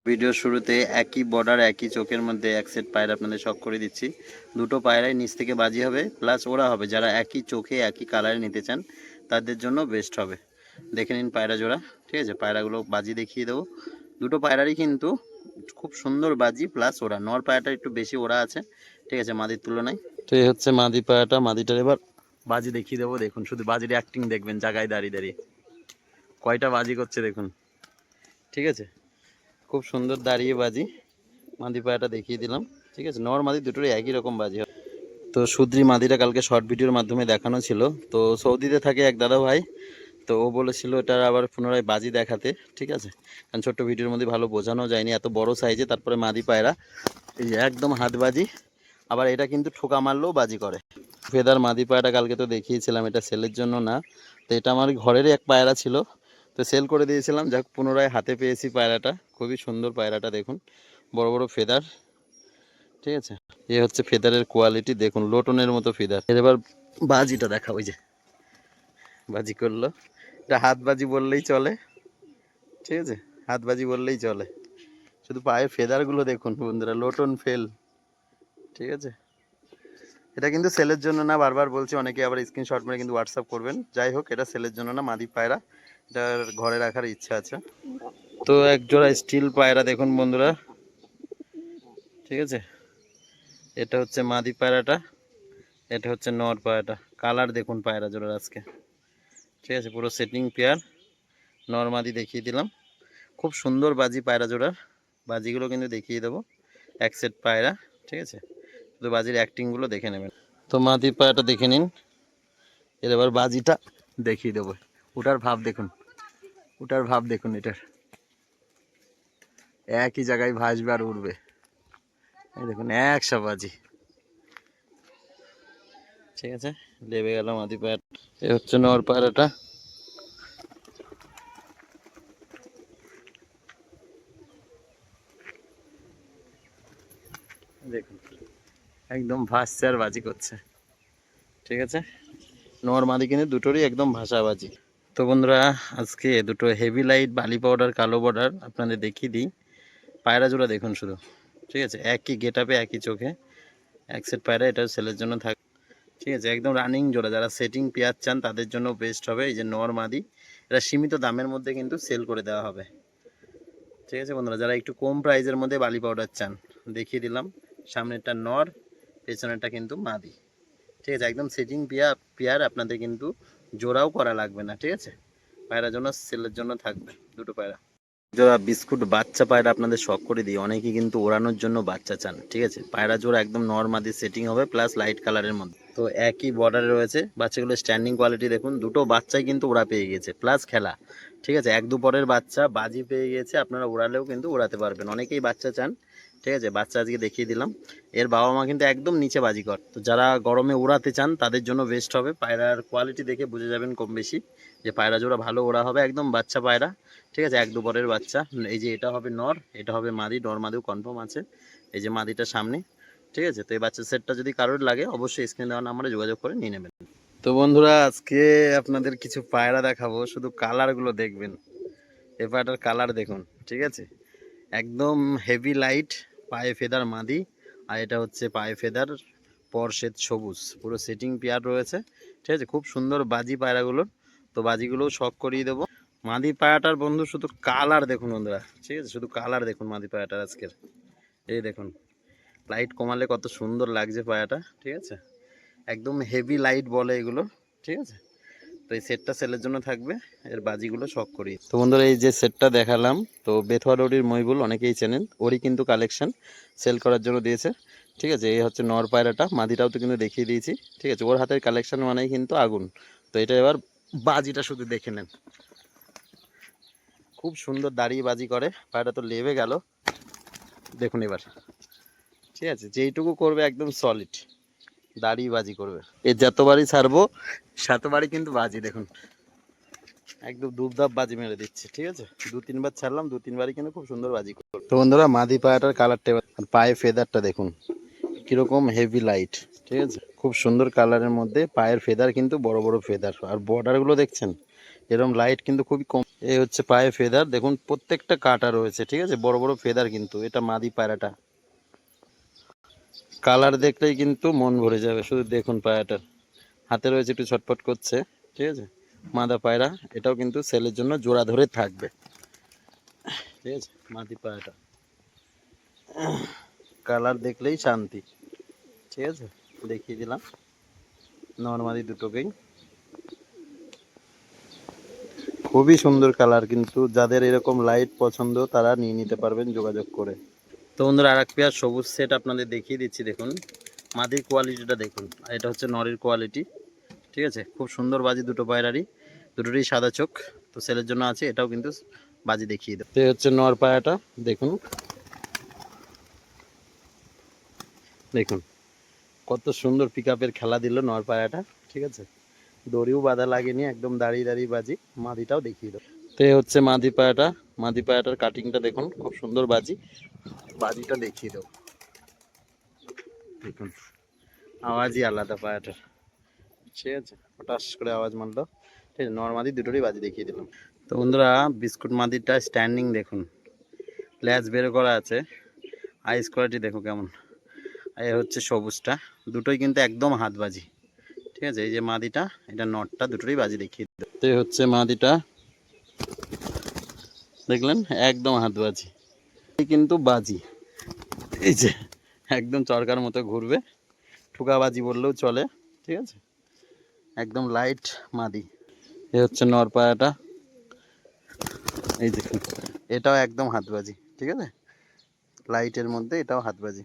ভিডিওর শুরুতে একই বর্ডার একই চোখের মধ্যে এক সেট পায়রা আপনাদের শখ করে দিচ্ছি। দুটো পায়রাই নিচ থেকে বাজি হবে, প্লাস ওরা হবে। যারা একই চোখে একই কালারে নিতে চান তাদের জন্য বেস্ট হবে। দেখে নিন পায়রা জোড়া, ঠিক আছে। পায়রাগুলো বাজি দেখিয়ে দেবো। দুটো পায়রারই কিন্তু খুব সুন্দর বাজি, প্লাস ওরা। নর পায়রাটা একটু বেশি ওরা আছে, ঠিক আছে, মাদির তুলনায়। তো এই হচ্ছে মাদি পায়রাটা। মাদিটার এবার বাজি দেখিয়ে দেবো। দেখুন, শুধু বাজির অ্যাক্টিং দেখবেন, জায়গায় দাঁড়িয়ে দাঁড়িয়ে কয়টা বাজি করছে দেখুন, ঠিক আছে। খুব সুন্দর দাঁড়িয়ে বাজি। মাদি পায়রাটা দেখিয়ে দিলাম, ঠিক আছে। নর মাদি দুটোরই একই রকম বাজি হয়। তো সুদ্রি মাদিটা কালকে শর্ট ভিডিওর মাধ্যমে দেখানো ছিল। তো সৌদিতে থাকে এক দাদা ভাই, তো ও বলেছিল এটার আবার পুনরায় বাজি দেখাতে, ঠিক আছে। কারণ ছোট্ট ভিডিওর মধ্যে ভালো বোঝানো যায়নি, এত বড় সাইজে। তারপরে মাদি পায়রা এই যে একদম হাত বাজি। আবার এটা কিন্তু ঠোকা মারলেও বাজি করে। ফেদার মাদি পায়রাটা কালকে তো দেখিয়েছিলাম, এটা সেলের জন্য না। তো এটা আমার ঘরেরই এক পায়রা ছিল, তো সেল করে দিয়েছিলাম। যাক, পুনরায় হাতে পেয়েছি পায়রাটা। খুবই সুন্দর পায়রাটা, দেখুন বড় বড় ফেদার, ঠিক আছে। এ হচ্ছে ফেদারের কোয়ালিটি, দেখুন লোটনের মতো ফেদার। এবার বাজিটা দেখা, ওই যে বাজি করলো। এটা হাত বাজি বললেই চলে, ঠিক আছে, হাত বাজি বললেই চলে। শুধু পায়ের ফেদারগুলো দেখুন বন্ধুরা, লোটন ফেল, ঠিক আছে। এটা কিন্তু সেলের জন্য না, বারবার বলছি। অনেকে আবার স্ক্রিনশট মেরে কিন্তু হোয়াটসঅ্যাপ করবেন। যাই হোক, এটা সেলের জন্য না, মাদি পায়রা। এটার ঘরে রাখার ইচ্ছা আছে। তো এক জোড়া স্টিল পায়রা দেখুন বন্ধুরা, ঠিক আছে। এটা হচ্ছে মাদি পায়রাটা, এটা হচ্ছে নর পায়রাটা। কালার দেখুন পায়রা জোড়ার আজকে, ঠিক আছে। পুরো সেটিং পেয়ার, নর মাদি দেখিয়ে দিলাম। খুব সুন্দর বাজি পায়রা জোড়ার। বাজিগুলো কিন্তু দেখিয়ে দেবো, এক সেট পায়রা, ঠিক আছে। শুধু বাজির অ্যাক্টিংগুলো দেখে নেবেন। তো মাদি পায়রাটা দেখে নিন। এর এবার বাজিটা দেখিয়ে দেবো। ওটার ভাব দেখুন, ওটার ভাব দেখুন। এটার একই জায়গায় ভাসবে আর উড়বে। এই দেখুন, একশো বাজি, ঠিক আছে। লেবে গেল মাদি পায়রা। এ হচ্ছে নর পায়রাটা, দেখুন একদম ভাসছে আর বাজি করছে, ঠিক আছে। নর মাদি কিন্তু দুটোরই একদম ভাষাবাজি। তো বন্ধুরা, আজকে দুটো হেভি লাইট বালি পাউডার কালো বর্ডার আপনাদের দেখিয়ে দিই। পায়রা জোড়া দেখুন শুধু, ঠিক আছে। একই গেট আপে একই চোখে এক সেট পায়রা। এটা সেলের জন্য থাক, ঠিক আছে। একদম রানিং জোড়া। যারা সেটিং পেয়ার চান তাদের জন্য বেস্ট হবে। এই যে নর মাদি, এটা সীমিত দামের মধ্যে কিন্তু সেল করে দেওয়া হবে, ঠিক আছে বন্ধুরা। যারা একটু কম প্রাইসের মধ্যে বালি পাউডার চান, দেখিয়ে দিলাম। সামনেরটা নর, পেছনেরটা কিন্তু মাদি, ঠিক আছে। একদম সেটিং পেয়ার আপনাদের কিন্তু জোড়াও করা লাগবে না, ঠিক আছে। পায়রার জন্য সেলের জন্য থাকবে দুটো পায়রা। জোড়া বিস্কুট বাচ্চা পায়রা আপনাদের শখ করে দিই। অনেকেই কিন্তু ওড়ানোর জন্য বাচ্চা চান, ঠিক আছে। পায়রা জোড়া একদম নরমাদি সেটিং হবে, প্লাস লাইট কালারের মধ্যে। তো একই বর্ডারে রয়েছে। বাচ্চাগুলো স্ট্যান্ডিং কোয়ালিটি দেখুন। দুটো বাচ্চাই কিন্তু ওড়া পেয়ে গিয়েছে, প্লাস খেলা, ঠিক আছে। এক দু পরের বাচ্চা বাজি পেয়ে গিয়েছে। আপনারা ওড়ালেও কিন্তু ওড়াতে পারবেন। অনেকেই বাচ্চা চান, ঠিক আছে। বাচ্চা আজকে দেখিয়ে দিলাম। এর বাবা মা কিন্তু একদম নিচে বাজিকর। তো যারা গরমে ওড়াতে চান তাদের জন্য বেস্ট হবে। পায়রার কোয়ালিটি দেখে বুঝে যাবেন কম বেশি যে পায়রা জোড়া ভালো ওড়া হবে। একদম বাচ্চা পায়রা, ঠিক আছে, এক দুপুরের বাচ্চা। এই যে এটা হবে নর, এটা হবে মাদি। নর মাদিও কনফার্ম আছে, এই যে মাদিটা সামনে, ঠিক আছে। তো এই বাচ্চা সেটটা যদি কারোর লাগে অবশ্যই স্ক্রিনে দেওয়া নাম্বারে যোগাযোগ করে নিয়ে নেবেন। তো বন্ধুরা, আজকে আপনাদের কিছু পায়রা দেখাবো, শুধু কালারগুলো দেখবেন। এই পায়রাটার কালার দেখুন, ঠিক আছে। একদম হেভি লাইট পায়ে ফেদার মাদি, আর এটা হচ্ছে পায়ে ফেদার পর শ্বেত সবুজ। পুরো সেটিং পেয়ার রয়েছে, ঠিক আছে। খুব সুন্দর বাজি পায়রাগুলোর। তো বাজিগুলোও শখ করিয়ে দেবো। মাদি পায়াটার বন্ধু শুধু কালার দেখুন বন্ধুরা, ঠিক আছে। শুধু কালার দেখুন মাদি পায়াটার আজকের। এই দেখুন, লাইট কমালে কত সুন্দর লাগছে পায়াটা, ঠিক আছে। একদম হেভি লাইট বলে এগুলো, ঠিক আছে। তো এই সেটটা সেলের জন্য থাকবে। এর বাজিগুলো শখ করি। তো বন্ধুরা, এই যে সেটটা দেখালাম, তো বেথুয়াডোরির মইবুল অনেকেই চেনেন। ওরই কিন্তু কালেকশন সেল করার জন্য দিয়েছে, ঠিক আছে। এই হচ্ছে নর পায়রাটা। মাদিটাও তো কিন্তু দেখিয়ে দিয়েছি, ঠিক আছে। ওর হাতের কালেকশন মানেই কিন্তু আগুন। তো এটা এবার বাজিটা শুধু দেখে নেন। খুব সুন্দর দাঁড়িয়ে বাজি করে পায়রা। তো লেবে গেল দেখুন এবার, ঠিক আছে। যেইটুকু করবে একদম সলিড দাঁড়িয়ে বাজি করবে। এর যতবারই ছাড়বো সাতবারই কিন্তু বাজি দেখুন, একদম দুবদাপ বাজি মেরে দিচ্ছে, ঠিক আছে। দু তিনবার ছাড়লাম, দু তিনবারই কিন্তু খুব সুন্দর বাজি করবে। তো বন্ধুরা, মাদি পায়াটার কালারটা আর পায়ে ফেদারটা দেখুন কিরকম হেভি লাইট, ঠিক আছে। খুব সুন্দর কালারের মধ্যে পায়ের ফেদার কিন্তু বড় বড় ফেদার। আর বর্ডারগুলো দেখছেন, এরকম লাইট কিন্তু খুবই কম। এই হচ্ছে পায়ে ফেদার, দেখুন প্রত্যেকটা কাটা রয়েছে, ঠিক আছে, বড় বড় ফেদার কিন্তু। এটা মাদি পায়রাটা, কালার দেখলেই কিন্তু মন ভরে যাবে। শুধু দেখুন পায়রাটার হাতে রয়েছে, একটু ছটফট করছে, ঠিক আছে। মাদা পায়রা, এটাও কিন্তু সেলের জন্য জোড়া ধরে থাকবে, ঠিক আছে। মাদি পায়রাটা কালার দেখলেই শান্তি, ঠিক আছে। দেখিয়ে দিলাম নর্মালি দুটোকেই, খুবই সুন্দর কালার। কিন্তু যাদের এরকম লাইট পছন্দ তারা নিয়ে নিতে পারবেন যোগাযোগ করে। তো বন্ধুরা আর এক পেয়ার সবুজ সেট আপনাদের দেখিয়ে দিচ্ছি। দেখুন মাদির কোয়ালিটিটা দেখুন, আর এটা হচ্ছে নরের কোয়ালিটি, ঠিক আছে। খুব সুন্দর বাজি দুটো পায়রারই, দুটোরই সাদা চোখ। তো সেলের জন্য আছে, এটাও কিন্তু বাজি দেখিয়ে দেবো। তো হচ্ছে নর পায়রাটা, দেখুন দেখুন কত সুন্দর পিক আপের খেলা দিল নর পায়রাটা, ঠিক আছে। দড়িও বাঁধা লাগেনি, একদম দাঁড়িয়ে দাঁড়িয়ে বাজি। মাদিটাও দেখিয়ে দেবো। তো এই হচ্ছে মাদি পায়রাটা, মাদি পায়রাটার কাটিংটা দেখুন, খুব সুন্দর বাজি। বাজিটা দেখিয়ে দেবো, দেখুন আওয়াজই আলাদা পায়রাটার, ঠিক আছে। হঠাৎ করে আওয়াজ মারলো, ঠিক আছে। নর্মাদি দুটোরই বাজি দেখিয়ে দিলাম। তো বন্ধুরা বিস্কুট মাদিরটা স্ট্যান্ডিং দেখুন, ল্যাজ বের করা আছে, আইস কোয়ালিটি দেখো কেমন। এই হচ্ছে সবুজটা, দুটোই কিন্তু একদম হাতবাজি, ঠিক আছে। এই যে মাদিটা, এটা নটটা, দুটোরই বাজি দেখিয়ে দিলাম। তো এই হচ্ছে মাদিটা, দেখলেন একদম হাতবাজি, এই কিন্তু বাজি, এই যে একদম চরকার মতো ঘুরবে, ঠুকাবাজি বললেও চলে, ঠিক আছে। একদম লাইট মাদি। এই হচ্ছে নর পায়রাটা, এই দেখুন এটাও একদম হাতবাজি, ঠিক আছে। লাইটের মধ্যে এটাও হাতবাজি।